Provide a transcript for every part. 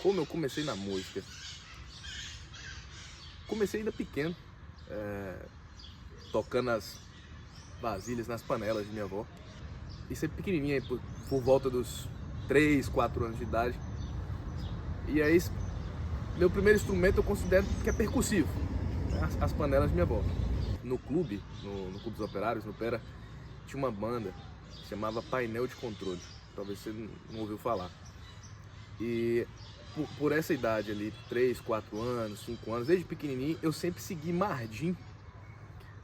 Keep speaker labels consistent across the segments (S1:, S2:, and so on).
S1: Como eu comecei na música? Comecei ainda pequeno, tocando as vasilhas nas panelas de minha avó. E sempre pequenininha, por volta dos 3, 4 anos de idade. E aí, meu primeiro instrumento eu considero que é percussivo, né? As panelas de minha avó. No clube, no Clube dos Operários, no Pera, tinha uma banda que chamava Painel de Controle. Talvez você não ouviu falar. E por essa idade ali, 3, 4 anos, 5 anos, desde pequenininho, eu sempre segui Mardim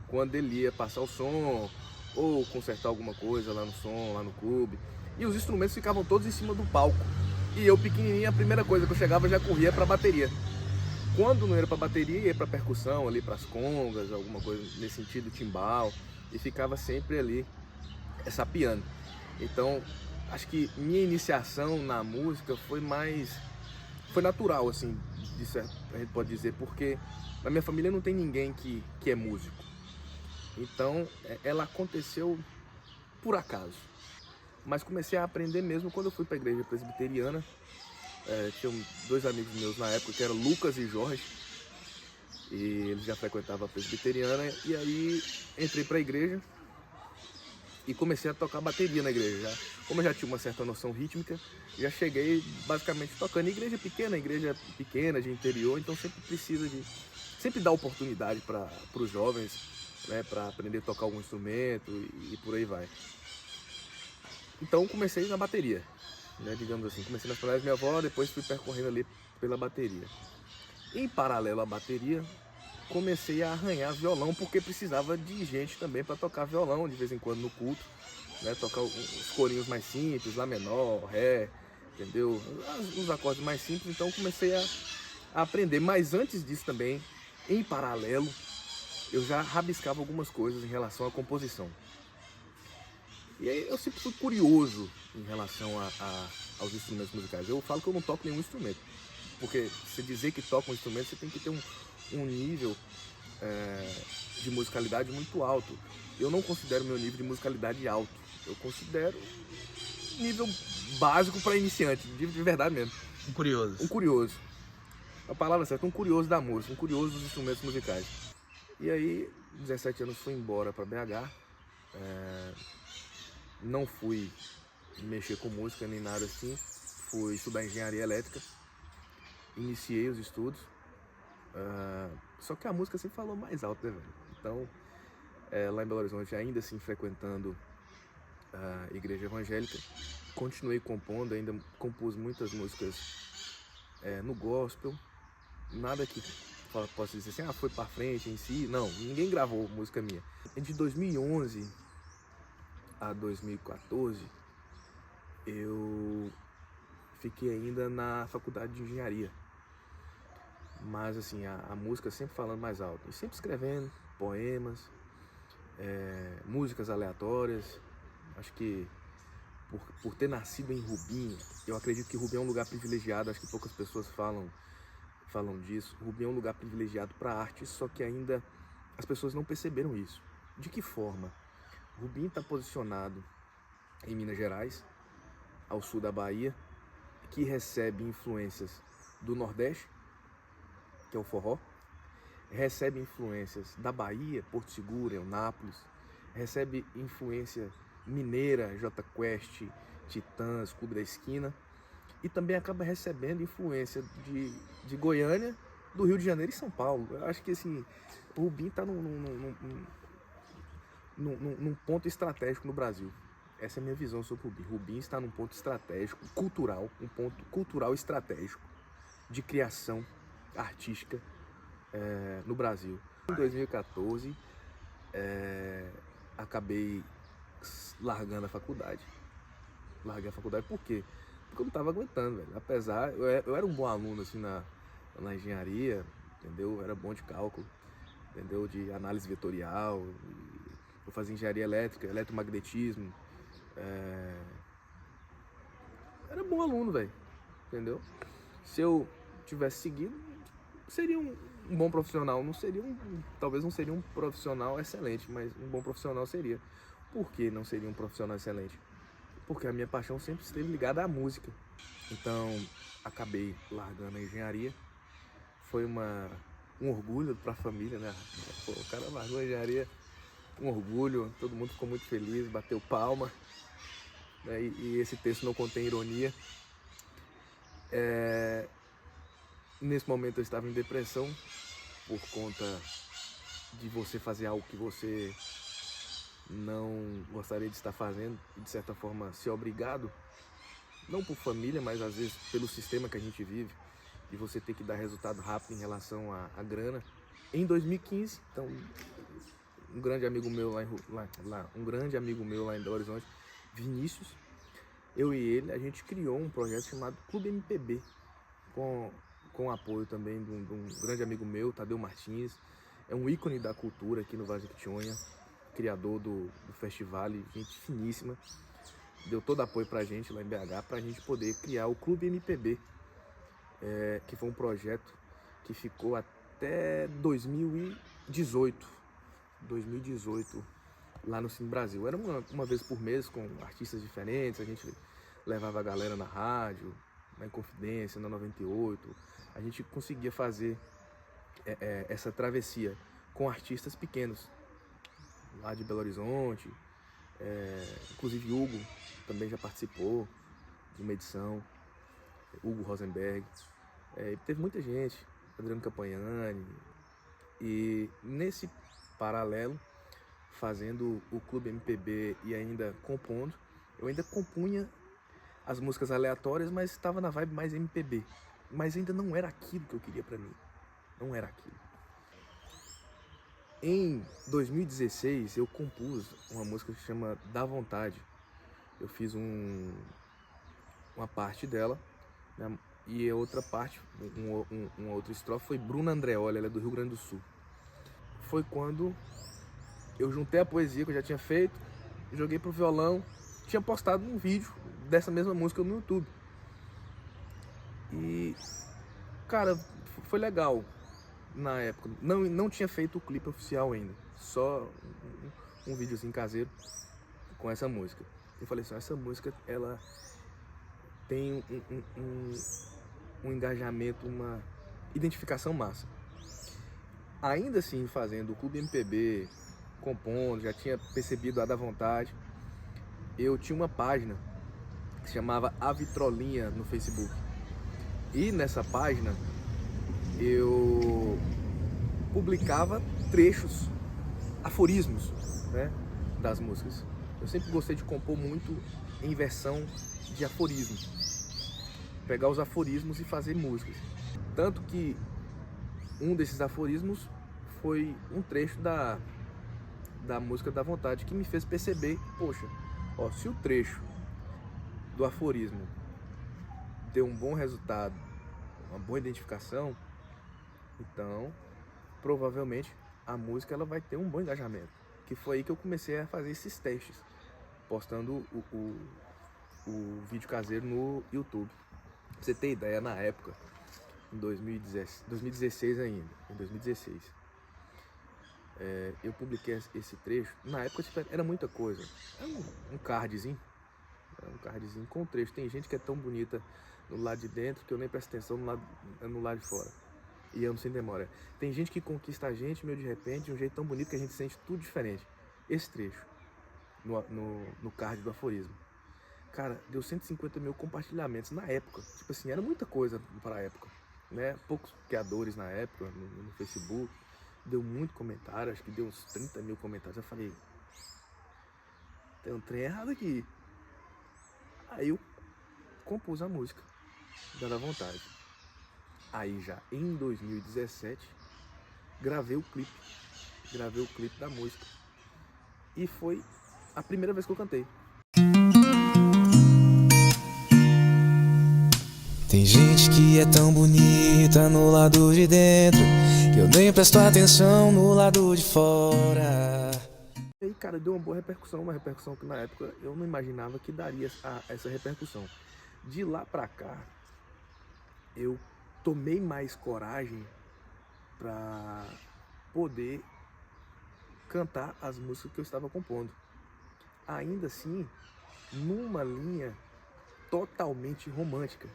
S1: quando ele ia passar o som ou consertar alguma coisa lá no som, lá no clube. E os instrumentos ficavam todos em cima do palco. E eu pequenininho, a primeira coisa que eu chegava já corria pra bateria. Quando não era pra bateria, ia pra percussão ali, pras congas, alguma coisa nesse sentido, timbal. E ficava sempre ali sapeando. Então, acho que minha iniciação na música foi natural, assim, de certo, a gente pode dizer, porque na minha família não tem ninguém que é músico. Então, ela aconteceu por acaso. Mas comecei a aprender mesmo quando eu fui para a igreja presbiteriana. Tinham 2 amigos meus na época, que eram Lucas e Jorge. E eles já frequentavam a presbiteriana. E aí, entrei para a igreja e comecei a tocar bateria na igreja. Como eu já tinha uma certa noção rítmica, já cheguei basicamente tocando em igreja pequena de interior, então sempre dá oportunidade para os jovens, né, para aprender a tocar algum instrumento e por aí vai. Então comecei na bateria, né, digamos assim, comecei nas panelas da minha avó, depois fui percorrendo ali pela bateria. Em paralelo à bateria, comecei a arranhar violão, porque precisava de gente também para tocar violão de vez em quando no culto, né? Tocar os corinhos mais simples, lá menor, ré, entendeu? Os acordes mais simples, então comecei a aprender. Mas antes disso também, em paralelo, eu já rabiscava algumas coisas em relação à composição. E aí eu sempre fui curioso em relação aos instrumentos musicais. Eu falo que eu não toco nenhum instrumento, porque se dizer que toca um instrumento, você tem que ter um nível de musicalidade muito alto. Eu não considero meu nível de musicalidade alto. Eu considero nível básico para iniciante, de verdade mesmo.
S2: Um curioso.
S1: Um curioso. A palavra certa, um curioso da música, um curioso dos instrumentos musicais. E aí, 17 anos, fui embora para BH. Não fui mexer com música nem nada assim. Fui estudar engenharia elétrica. Iniciei os estudos. Só que a música sempre falou mais alto, né, velho? Então, lá em Belo Horizonte, ainda assim frequentando a igreja evangélica, continuei compondo, ainda compus muitas músicas no gospel. Nada que possa dizer assim, foi pra frente em si. Não, ninguém gravou música minha. De 2011 a 2014, eu fiquei ainda na faculdade de engenharia. Mas assim, a música sempre falando mais alto. E sempre escrevendo poemas, músicas aleatórias. Acho que por ter nascido em Rubim, eu acredito que Rubim é um lugar privilegiado. Acho que poucas pessoas falam disso. Rubim é um lugar privilegiado para arte, só que ainda as pessoas não perceberam isso. De que forma? Rubim está posicionado em Minas Gerais, ao sul da Bahia, que recebe influências do Nordeste, que é o forró, recebe influências da Bahia, Porto Seguro, Eunápolis, recebe influência mineira, Jota Quest, Titãs, Clube da Esquina, e também acaba recebendo influência de Goiânia, do Rio de Janeiro e São Paulo. Eu acho que assim, o Rubim está num ponto estratégico no Brasil. Essa é a minha visão sobre o Rubim. Rubim está num ponto estratégico, cultural, um ponto cultural estratégico de criação artística no Brasil. Em 2014, acabei largando a faculdade. Larguei a faculdade por quê? Porque eu não estava aguentando, velho. Apesar, eu era um bom aluno assim na engenharia, entendeu? Eu era bom de cálculo, entendeu? De análise vetorial. Eu fazia engenharia elétrica, eletromagnetismo. Era bom aluno, velho, entendeu? Se eu tivesse seguido, seria um bom profissional não seria talvez não seria um profissional excelente, mas um bom profissional seria. Por que não seria um profissional excelente? Porque a minha paixão sempre esteve ligada à música. Então, acabei largando a engenharia. Foi um orgulho para a família, né? Pô, o cara largou a engenharia, um orgulho, todo mundo ficou muito feliz, bateu palma, né? E esse texto não contém ironia. Nesse momento eu estava em depressão por conta de você fazer algo que você não gostaria de estar fazendo e de certa forma ser obrigado, não por família, mas às vezes pelo sistema que a gente vive, de você ter que dar resultado rápido em relação à grana. Em 2015, então, um grande amigo meu lá em Belo Horizonte, Vinícius, eu e ele, a gente criou um projeto chamado Clube MPB, com o apoio também de um grande amigo meu, Tadeu Martins. É um ícone da cultura aqui no Vale do Jequitinhonha, criador do festival, gente finíssima. Deu todo apoio pra gente lá em BH, pra gente poder criar o Clube MPB, que foi um projeto que ficou até 2018, lá no Cine Brasil. Era uma vez por mês com artistas diferentes, a gente levava a galera na rádio, na Inconfidência, na 98. A gente conseguia fazer essa travessia com artistas pequenos, lá de Belo Horizonte. Inclusive Hugo também já participou de uma edição, Hugo Rosenberg. Teve muita gente, Adriano Campagnani. E nesse paralelo, fazendo o Clube MPB e ainda compondo, eu ainda compunha as músicas aleatórias, mas estava na vibe mais MPB. Mas ainda não era aquilo que eu queria pra mim. Não era aquilo. Em 2016, eu compus uma música que se chama Dá Vontade. Eu fiz uma parte dela, né? E a outra parte, uma outra estrofe, foi Bruna Andreoli, ela é do Rio Grande do Sul. Foi quando eu juntei a poesia que eu já tinha feito, joguei pro violão, tinha postado um vídeo dessa mesma música no YouTube. E, cara, foi legal na época. Não tinha feito o clipe oficial ainda, só um videozinho caseiro com essa música. Eu falei assim, essa música, ela tem um engajamento, uma identificação massa. Ainda assim, fazendo o Clube MPB, compondo, já tinha percebido a da vontade, eu tinha uma página que se chamava A Vitrolinha no Facebook. E nessa página eu publicava trechos, aforismos, né, das músicas. Eu sempre gostei de compor muito em versão de aforismo, pegar os aforismos e fazer músicas. Tanto que um desses aforismos foi um trecho da música da vontade, que me fez perceber, poxa, se o trecho do aforismo deu um bom resultado, uma boa identificação, então provavelmente a música ela vai ter um bom engajamento. Que foi aí que eu comecei a fazer esses testes, postando o vídeo caseiro no YouTube. Pra você ter ideia, na época, em 2016 ainda, em 2016, eu publiquei esse trecho. Na época era muita coisa, era um cardzinho, com trecho. Tem gente que é tão bonita no lado de dentro que eu nem presto atenção no lado de fora. E amo sem demora. Tem gente que conquista a gente, meio de repente, de um jeito tão bonito que a gente sente tudo diferente. Esse trecho, no card do aforismo, cara, deu 150 mil compartilhamentos na época. Tipo assim, era muita coisa para a época, né? Poucos criadores na época, no Facebook. Deu muito comentário, acho que deu uns 30 mil comentários. Eu falei, tem um trem errado aqui. Aí eu compus a música, Dá Vontade. Aí já em 2017, gravei o clipe da música. E foi a primeira vez que eu cantei.
S2: Tem gente que é tão bonita no lado de dentro que eu nem presto atenção no lado de fora.
S1: E aí, cara, deu uma boa repercussão, uma repercussão que na época eu não imaginava que daria essa repercussão. De lá pra cá, eu tomei mais coragem para poder cantar as músicas que eu estava compondo. Ainda assim, numa linha totalmente romântica.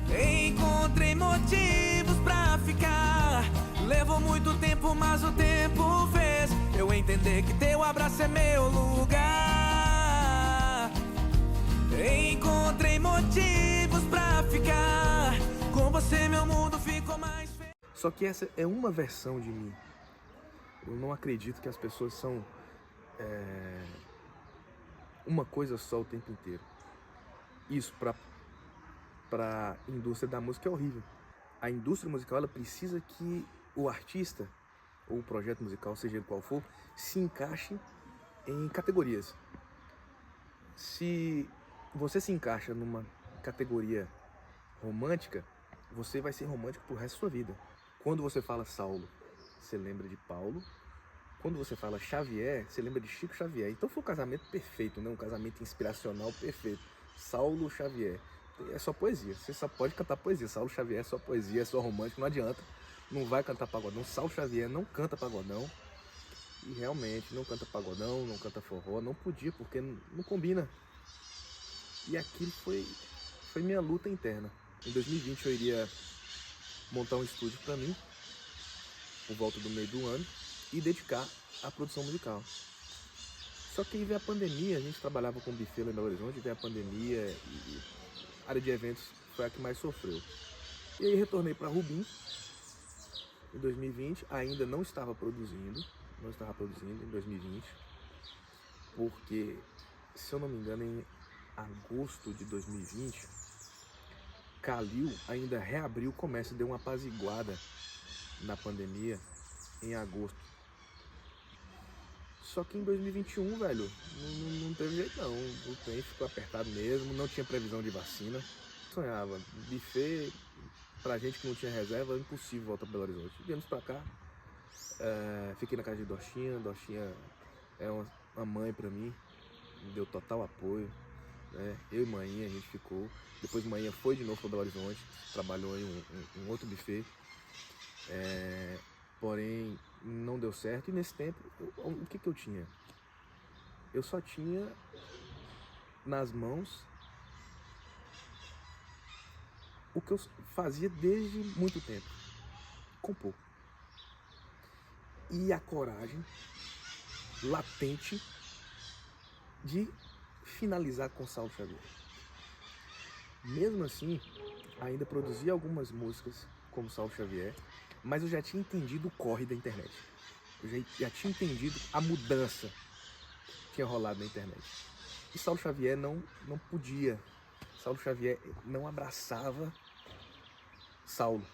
S2: Encontrei motivos pra ficar. Levou muito tempo, mas o tempo fez eu entender que teu abraço é meu lugar. Encontrei motivos pra ficar. Com você meu mundo ficou mais feliz.
S1: Só que essa é uma versão de mim. Eu não acredito que as pessoas são uma coisa só o tempo inteiro. Isso para a indústria da música é horrível. A indústria musical, ela precisa que o artista ou o projeto musical, seja ele qual for, se encaixe em categorias. Se você se encaixa numa categoria romântica, você vai ser romântico pro resto da sua vida. Quando você fala Saulo, você lembra de Paulo. Quando você fala Xavier, você lembra de Chico Xavier. Então foi um casamento perfeito, né? Um casamento inspiracional perfeito. Saulo Xavier. É só poesia. Você só pode cantar poesia. Saulo Xavier é só poesia, é só romântico, não adianta. Não vai cantar pagodão. Saulo Xavier não canta pagodão. E realmente não canta pagodão, não canta forró. Não podia, porque não combina. E aquilo foi minha luta interna. Em 2020 eu iria montar um estúdio para mim, por volta do meio do ano, e dedicar à produção musical. Só que aí veio a pandemia, a gente trabalhava com buffet lá em Belo Horizonte, veio a pandemia e a área de eventos foi a que mais sofreu. E aí retornei para Rubim em 2020, ainda não estava produzindo em 2020, porque, se eu não me engano, em agosto de 2020, Kalil ainda reabriu o comércio, deu uma apaziguada na pandemia em agosto. Só que em 2021, velho, não teve jeito não. O trem ficou apertado mesmo, não tinha previsão de vacina. Sonhava, buffet, pra gente que não tinha reserva, era impossível voltar para Belo Horizonte. Viemos pra cá, fiquei na casa de Dochinha. Dochinha é uma mãe pra mim, me deu total apoio. Eu e Mainha, a gente ficou. Depois Mainha foi de novo para Belo Horizonte, trabalhou em um outro buffet. Porém, não deu certo. E nesse tempo, o que eu tinha? Eu só tinha nas mãos o que eu fazia desde muito tempo: compor. E a coragem latente de finalizar com Saulo Xavier. Mesmo assim, ainda produzi algumas músicas como Saulo Xavier, mas eu já tinha entendido o corre da internet. Eu já tinha entendido a mudança que tinha rolado na internet. E Saulo Xavier não podia. Saulo Xavier não abraçava Saulo.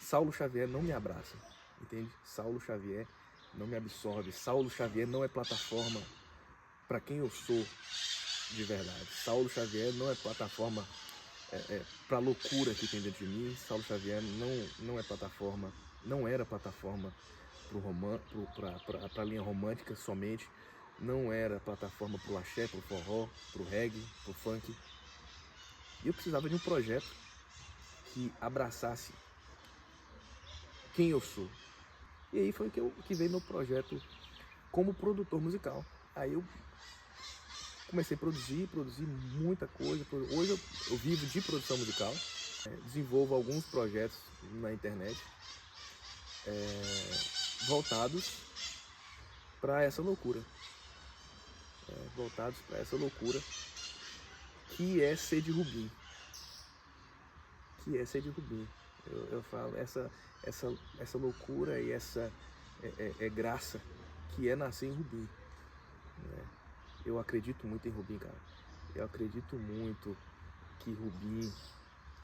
S1: Saulo Xavier não me abraça, entende? Saulo Xavier não me absorve. Saulo Xavier não é plataforma para quem eu sou de verdade. Saulo Xavier não é plataforma para a loucura que tem dentro de mim. Saulo Xavier não é plataforma, não era plataforma para a linha romântica somente, não era plataforma para o axé, para o forró, para o reggae, para o funk. E eu precisava de um projeto que abraçasse quem eu sou. E aí foi que veio meu projeto como produtor musical. Aí eu comecei a produzir muita coisa. Hoje eu vivo de produção musical, desenvolvo alguns projetos na internet voltados para essa loucura. Que é ser de Rubim. Eu falo, essa loucura e essa graça que é nascer em Rubim. Eu acredito muito em Rubim, cara. Eu acredito muito que Rubim,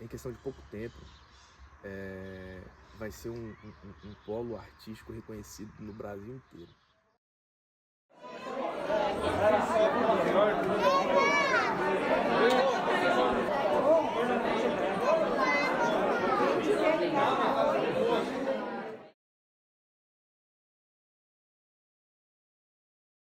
S1: em questão de pouco tempo, vai ser um polo artístico reconhecido no Brasil inteiro.